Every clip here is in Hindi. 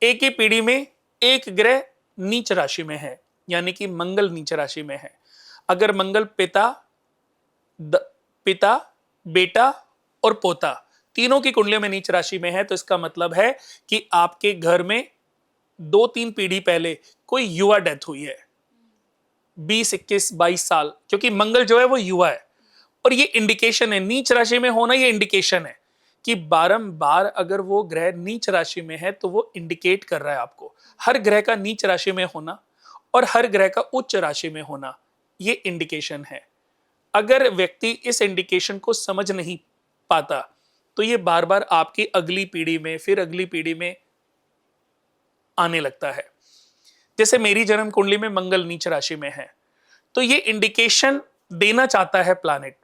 एक ही पीढ़ी में एक ग्रह नीच राशि में है, यानी कि मंगल नीच राशि में है। अगर मंगल पिता, बेटा और पोता तीनों की कुंडलियों में नीच राशि में है, तो इसका मतलब है कि आपके घर में 2-3 पीढ़ी पहले कोई युवा डेथ हुई है, 20, 21, 22 साल, क्योंकि मंगल जो है वो युवा है। और ये इंडिकेशन है, नीच राशि में होना ये इंडिकेशन है कि बारंबार अगर वो ग्रह नीच राशि में है तो वो इंडिकेट कर रहा है आपको। हर ग्रह का नीच राशि में होना और हर ग्रह का उच्च राशि में होना ये इंडिकेशन है। अगर व्यक्ति इस इंडिकेशन को समझ नहीं पाता तो ये बार बार आपकी अगली पीढ़ी में, फिर अगली पीढ़ी में आने लगता है। जैसे मेरी जन्म कुंडली में मंगल नीच राशि में है, तो ये इंडिकेशन देना चाहता है प्लैनेट,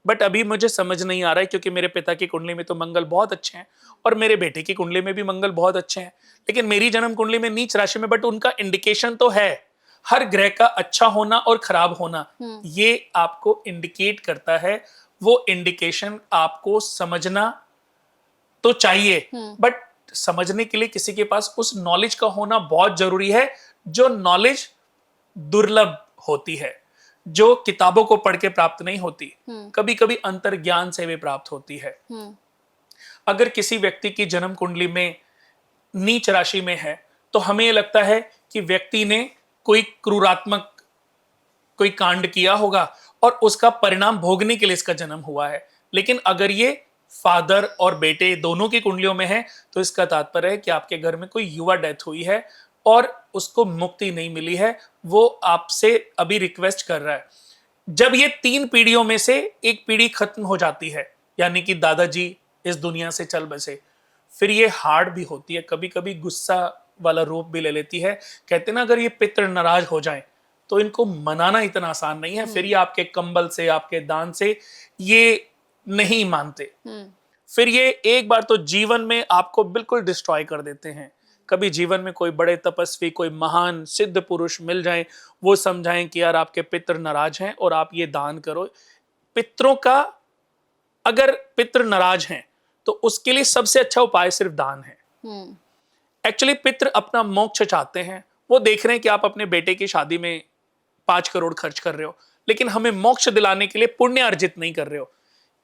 बट अभी मुझे समझ नहीं आ रहा है, क्योंकि मेरे पिता की कुंडली में तो मंगल बहुत अच्छे हैं और मेरे बेटे की कुंडली में भी मंगल बहुत अच्छे हैं, लेकिन मेरी जन्म कुंडली में नीच राशि में, बट उनका इंडिकेशन तो है। हर ग्रह का अच्छा होना और खराब होना ये आपको इंडिकेट करता है। वो इंडिकेशन आपको समझना तो चाहिए, बट समझने के लिए किसी के पास उस नॉलेज का होना बहुत जरूरी है, जो नॉलेज दुर्लभ होती है, जो किताबों को पढ़ के प्राप्त नहीं होती, कभी कभी अंतर ज्ञान से भी प्राप्त होती है। अगर किसी व्यक्ति की जन्म कुंडली में नीच राशि में है तो हमें लगता है कि व्यक्ति ने कोई क्रूरात्मक कोई कांड किया होगा और उसका परिणाम भोगने के लिए इसका जन्म हुआ है। लेकिन अगर ये फादर और बेटे दोनों की कुंडलियों में है तो इसका तात्पर्य है कि आपके घर में कोई युवा डेथ हुई है और उसको मुक्ति नहीं मिली है, वो आपसे अभी रिक्वेस्ट कर रहा है। जब ये 3 पीढ़ियों में से एक पीढ़ी खत्म हो जाती है, यानी कि दादाजी इस दुनिया से चल बसे, फिर ये हार्ड भी होती है, कभी कभी गुस्सा वाला रूप भी ले लेती है। कहते ना, अगर ये पितृ नाराज हो जाएं तो इनको मनाना इतना आसान नहीं है। फिर ये आपके कंबल से, आपके दान से ये नहीं मानते। फिर ये एक बार तो जीवन में आपको बिल्कुल डिस्ट्रॉय कर देते हैं। कभी जीवन में कोई बड़े तपस्वी, कोई महान सिद्ध पुरुष मिल जाएं, वो समझाएं कि यार आपके पितृ नाराज हैं और आप ये दान करो। पितरों का, अगर पितृ नाराज हैं तो उसके लिए सबसे अच्छा उपाय सिर्फ दान है। एक्चुअली पितृ अपना मोक्ष चाहते हैं, वो देख रहे हैं कि आप अपने बेटे की शादी में 5 करोड़ खर्च कर रहे हो, लेकिन हमें मोक्ष दिलाने के लिए पुण्य अर्जित नहीं कर रहे हो।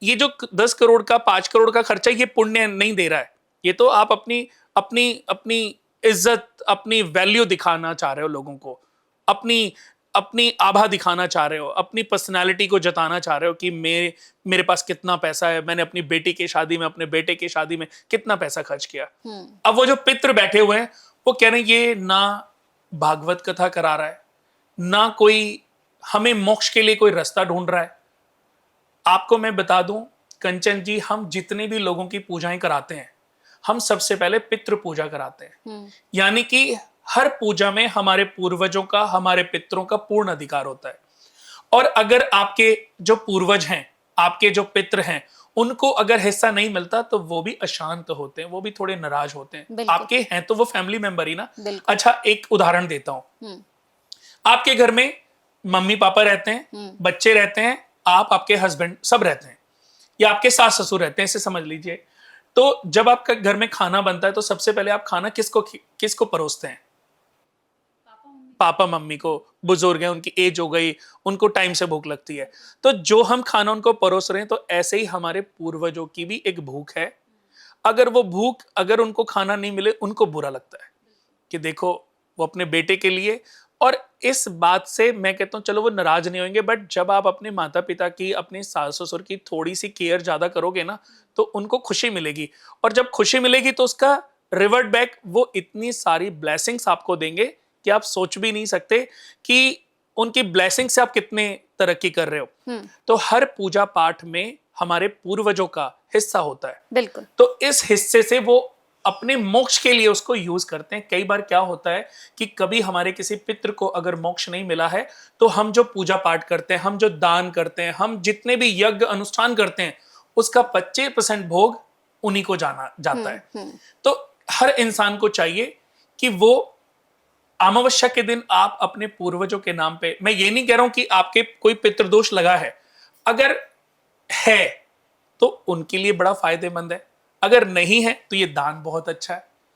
ये जो 10 करोड़ का, 5 करोड़ का खर्चा, ये पुण्य नहीं दे रहा है। ये तो आप अपनी अपनी अपनी इज्जत, अपनी वैल्यू दिखाना चाह रहे हो लोगों को, अपनी अपनी आभा दिखाना चाह रहे हो, अपनी पर्सनालिटी को जताना चाह रहे हो कि मेरे पास कितना पैसा है, मैंने अपनी बेटी की शादी में, अपने बेटे की शादी में कितना पैसा खर्च किया। अब वो जो पितृ बैठे हुए हैं वो कह रहे हैं ये ना भागवत कथा करा रहा है, ना कोई हमें मोक्ष के लिए कोई रास्ता ढूंढ रहा है। आपको मैं बता दूं कंचन जी, हम जितने भी लोगों की पूजाएं कराते हैं, हम सबसे पहले पितृ पूजा कराते हैं। यानी कि हर पूजा में हमारे पूर्वजों का, हमारे पितरों का पूर्ण अधिकार होता है। और अगर आपके जो पूर्वज हैं, आपके जो पितृ हैं, उनको अगर हिस्सा नहीं मिलता तो वो भी अशांत होते हैं, वो भी थोड़े नाराज होते हैं। आपके हैं तो वो फैमिली मेंबर ही ना। अच्छा, एक उदाहरण देता हूं। आपके घर में मम्मी पापा रहते हैं, बच्चे रहते हैं, आप, आपके हस्बैंड सब रहते हैं, या आपके सास ससुर रहते हैं, इसे समझ लीजिए। तो जब आपका घर में खाना बनता है तो सबसे पहले आप खाना किसको परोसते हैं? पापा मम्मी को। बुजुर्ग हैं, उनकी एज हो गई, उनको टाइम से भूख लगती है, तो जो हम खाना उनको परोस रहे हैं, तो ऐसे ही हमारे पूर्वजों की भी एक भूख है। अगर वो भूख, अगर उनको खाना नहीं मिले, उनको बुरा लगता है कि देखो वो अपने बेटे के लिए। और इस बात से मैं कहता हूं चलो वो नाराज नहीं होंगे, बट जब आप अपने माता पिता की, अपने सास ससुर की थोड़ी सी केयर ज्यादा करोगे ना, तो उनको खुशी मिलेगी। और जब खुशी मिलेगी तो उसका रिवर्ट बैक वो इतनी सारी ब्लेसिंग्स आपको देंगे कि आप सोच भी नहीं सकते कि उनकी ब्लेसिंग से आप कितने तरक्की कर रहे हो। तो हर पूजा पाठ में हमारे पूर्वजों का हिस्सा होता है। बिल्कुल। तो इस हिस्से से वो अपने मोक्ष के लिए उसको यूज करते हैं। कई बार क्या होता है कि कभी हमारे किसी पितृ को अगर मोक्ष नहीं मिला है तो हम जो पूजा पाठ करते हैं, हम जो दान करते हैं, हम जितने भी यज्ञ अनुष्ठान करते हैं, उसका 25% भोग उन्हीं को जाता है। तो हर इंसान को चाहिए कि वो अमावस्या के दिन आप अपने पूर्वजों के नाम पे, मैं ये नहीं कह रहा हूं कि आपके कोई पितृदोष लगा है, अगर है तो उनके लिए बड़ा फायदेमंद है, अगर नहीं है तो ये दान बहुत अच्छा है।